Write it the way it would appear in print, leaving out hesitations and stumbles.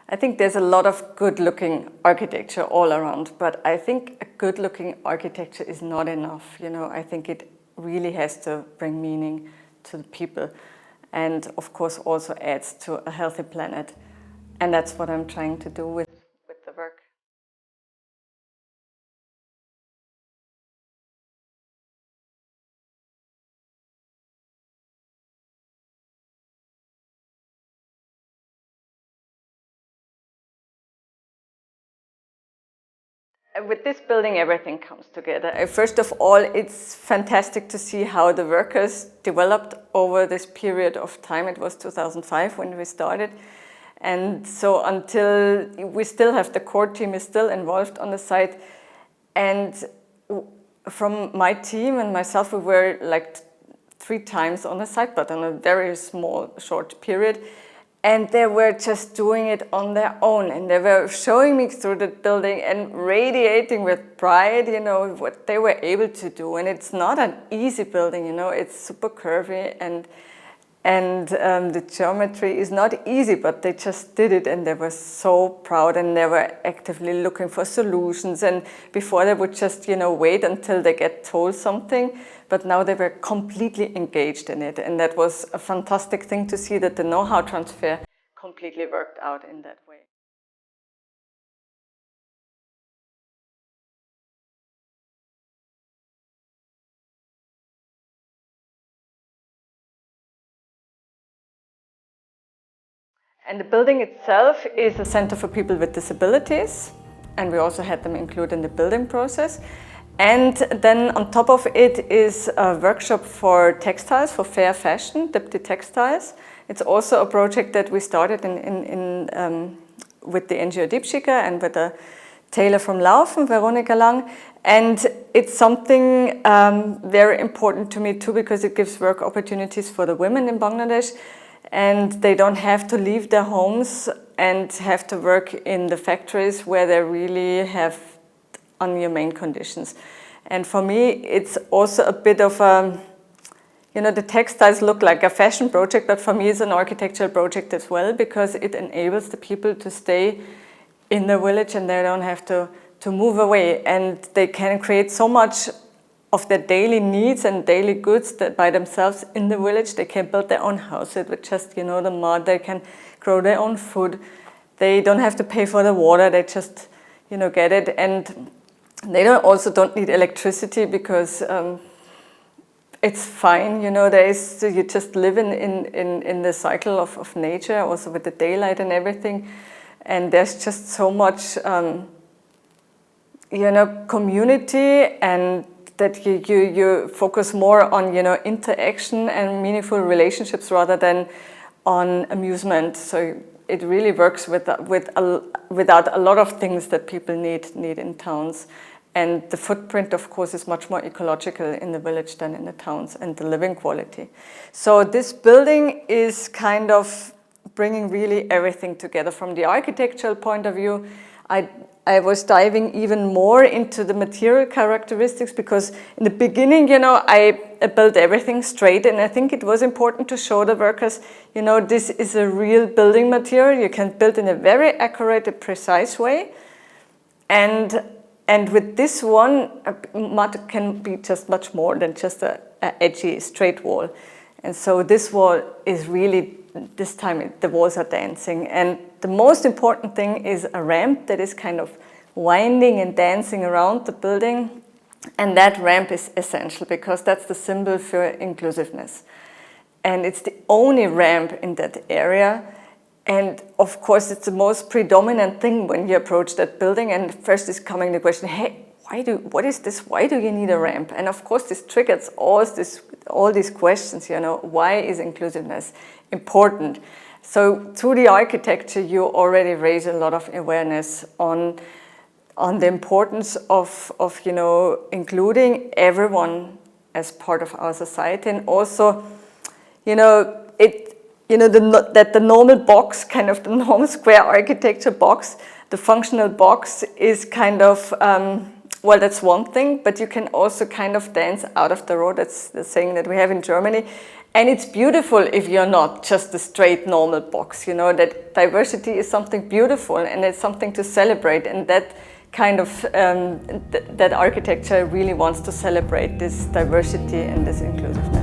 I think there's a lot of good-looking architecture all around, but I think a good-looking architecture is not enough. I think it really has to bring meaning to the people, and of course also adds to a healthy planet. And that's what I'm trying to do with the work. With this building, everything comes together. First of all, it's fantastic to see how the workers developed over this period of time. It was 2005 when we started. And so until we still have the core team is still involved on the site. And from my team and myself, we were like 3 times on the site, but in a very small, short period. And they were just doing it on their own. And they were showing me through the building and radiating with pride, what they were able to do. And it's not an easy building, it's super curvy and the geometry is not easy, but they just did it and they were so proud and they were actively looking for solutions. And before they would just, wait until they get told something, but now they were completely engaged in it. And that was a fantastic thing to see, that the know-how transfer completely worked out in that way. And the building itself is a center for people with disabilities, and we also had them included in the building process. And then on top of it is a workshop for textiles, for fair fashion, Dipti Textiles. It's also a project that we started with the NGO Deepshika and with a tailor from Laufen, Veronica Lang. And it's something very important to me too, because it gives work opportunities for the women in Bangladesh. And they don't have to leave their homes and have to work in the factories where they really have inhumane conditions. And for me, it's also a bit of a, the textiles look like a fashion project, but for me it's an architectural project as well, because it enables the people to stay in the village and they don't have to move away. And they can create so much of their daily needs and daily goods that by themselves in the village. They can build their own houses with just, the mud. They can grow their own food. They don't have to pay for the water. They just, get it. And they also don't need electricity because it's fine. You just live in the cycle of nature, also with the daylight and everything. And there's just so much, community, and that you focus more on interaction and meaningful relationships rather than on amusement. So it really works without a lot of things that people need in towns. And the footprint, of course, is much more ecological in the village than in the towns, and the living quality. So this building is kind of bringing really everything together. From the architectural point of view, I was diving even more into the material characteristics, because in the beginning, I built everything straight, and I think it was important to show the workers, this is a real building material. You can build in a very accurate and precise way. And with this one, mud can be just much more than just a edgy, straight wall. And so this wall is really, this time the walls are dancing. And the most important thing is a ramp that is kind of winding and dancing around the building. And that ramp is essential, because that's the symbol for inclusiveness. And it's the only ramp in that area. And of course, it's the most predominant thing when you approach that building. And first is coming the question, hey, what is this? Why do you need a ramp? And of course, this triggers all these questions, why is inclusiveness important? So through the architecture, you already raise a lot of awareness on the importance of including everyone as part of our society. And also, that the normal box, kind of the normal square architecture box, the functional box is kind of, well, that's one thing, but you can also kind of dance out of the road. That's the saying that we have in Germany. And it's beautiful if you're not just a straight normal box, you know, that diversity is something beautiful and it's something to celebrate, and that kind of, that architecture really wants to celebrate this diversity and this inclusiveness.